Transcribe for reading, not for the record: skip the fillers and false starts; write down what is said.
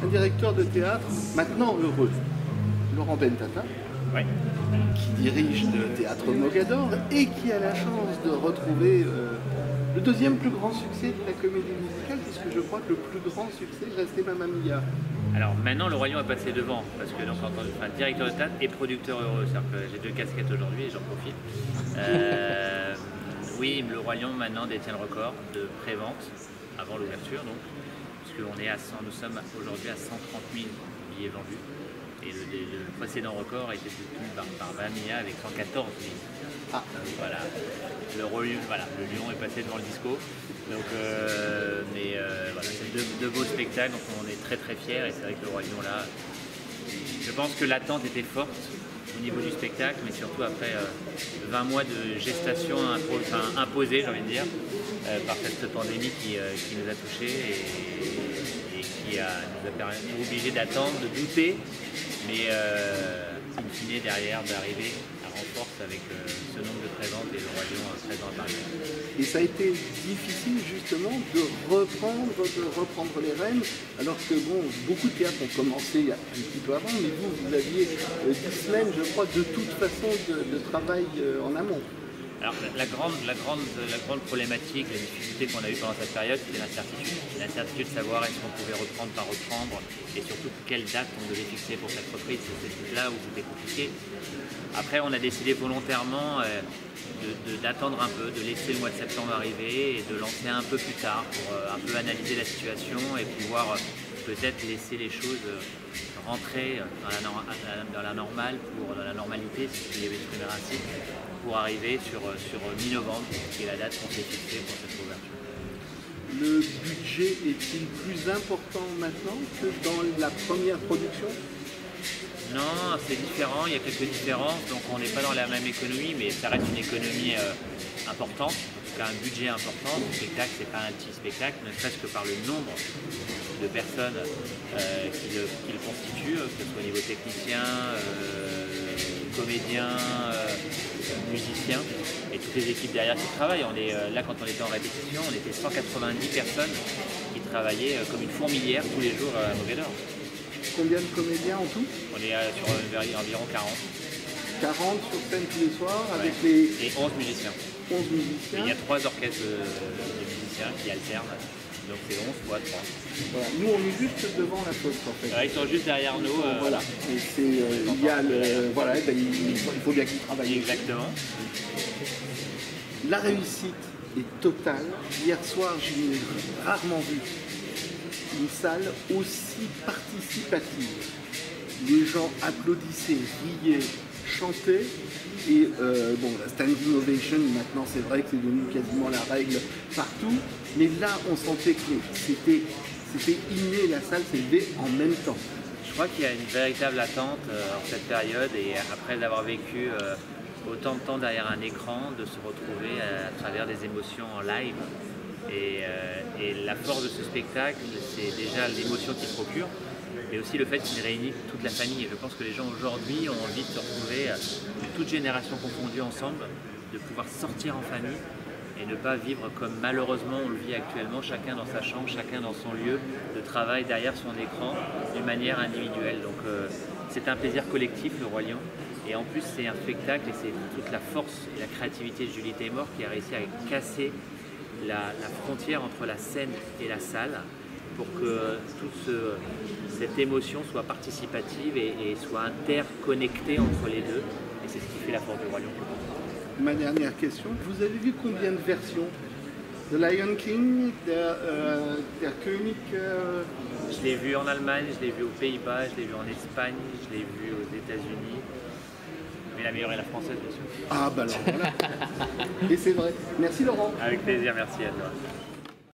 un directeur de théâtre maintenant heureux, Laurent Bentata, Oui. qui dirige le théâtre Mogador et qui a la chance de retrouver le deuxième plus grand succès de la comédie musicale, puisque je crois que le plus grand succès restait Mamma Mia. Alors maintenant, le Roi Lion est passé devant, parce que donc, en tant que directeur de théâtre et producteur heureux, c'est-à-dire que j'ai deux casquettes aujourd'hui et j'en profite. Oui, le Roi Lion maintenant détient le record de pré-vente avant l'ouverture, donc, puisqu'on est nous sommes aujourd'hui à 130 000 billets vendus. Et le précédent record a été détenu par Mamma Mia avec 114 000. Ah. Voilà. Le Lion est passé devant le disco. Donc, voilà, c'est deux beaux spectacles, donc on est très très fiers. Et c'est vrai que le Roi Lion là, je pense que l'attente était forte au niveau du spectacle, mais surtout après 20 mois de gestation imposée, j'ai envie de dire, par cette pandémie qui nous a touchés et qui nous a obligés d'attendre, de douter, mais in fine derrière d'arriver à renforce avec ce nombre de présentes et le Roi Lion présent à Paris. Et ça a été difficile justement de reprendre les rênes, alors que bon, beaucoup de théâtres ont commencé un petit peu avant, mais vous aviez 10 semaines, je crois, de toute façon de travail en amont. Alors la grande problématique, la difficulté qu'on a eue pendant cette période, c'était l'incertitude. L'incertitude de savoir est-ce qu'on pouvait reprendre, pas reprendre, et surtout quelle date on devait fixer pour cette reprise. C'est là où c'était compliqué. Après, on a décidé volontairement d'attendre un peu, de laisser le mois de septembre arriver et de lancer un peu plus tard pour un peu analyser la situation et pouvoir peut-être laisser les choses rentrer dans la normale, dans la normalité, si je devais exprimer ainsi, pour arriver sur mi-novembre, qui est la date qu'on s'est fixée pour cette ouverture. Le budget est-il plus important maintenant que dans la première production? Non, c'est différent, il y a quelques différences, donc on n'est pas dans la même économie, mais ça reste une économie importante, en tout cas un budget important. Le spectacle, c'est pas un petit spectacle, ne serait-ce que par le nombre de personnes qui le constituent, que ce soit au niveau technicien, comédien, musicien, et toutes les équipes derrière qui travaillent. Là, quand on était en répétition, on était 190 personnes qui travaillaient comme une fourmilière tous les jours à Mogador. Combien de comédiens en tout? On est sur environ 40. 40 sur scène tous les soirs, Ouais. avec les... Et 11 musiciens. 11 musiciens. Et il y a 3 orchestres de musiciens qui alternent. Donc c'est 11 fois 3. Voilà. Nous, on est juste devant la fosse, en fait. Ils sont juste derrière nous. Voilà. Et c'est, il y a le... Voilà, ben, il faut bien qu'ils travaillent. Exactement. La réussite est totale. Hier soir, j'ai rarement vu une salle aussi participative. Les gens applaudissaient, riaient, chantaient. Et bon, la standing ovation, maintenant c'est vrai que c'est devenu quasiment la règle partout. Mais là, on sentait que c'était inné, la salle s'est levée en même temps. Je crois qu'il y a une véritable attente en cette période et après d'avoir vécu autant de temps derrière un écran, de se retrouver à travers des émotions en live. Et la force de ce spectacle, c'est déjà l'émotion qu'il procure, mais aussi le fait qu'il réunit toute la famille. Et je pense que les gens aujourd'hui ont envie de se retrouver, toutes générations confondues ensemble, de pouvoir sortir en famille et ne pas vivre comme malheureusement on le vit actuellement, chacun dans sa chambre, chacun dans son lieu de travail, derrière son écran, d'une manière individuelle. Donc c'est un plaisir collectif, le Roi Lion. Et en plus c'est un spectacle et c'est toute la force et la créativité de Julie Taymor qui a réussi à casser la frontière entre la scène et la salle pour que toute cette émotion soit participative et soit interconnectée entre les deux. Et c'est ce qui fait la force du Roi Lion. Ma dernière question, vous avez vu combien de versions? The Lion King, Der König... Je l'ai vu en Allemagne, je l'ai vu aux Pays-Bas, je l'ai vu en Espagne, je l'ai vu aux États-Unis. Mais la meilleure est la française, bien sûr. Ah bah alors voilà. Et c'est vrai. Merci Laurent. Avec plaisir, merci à toi.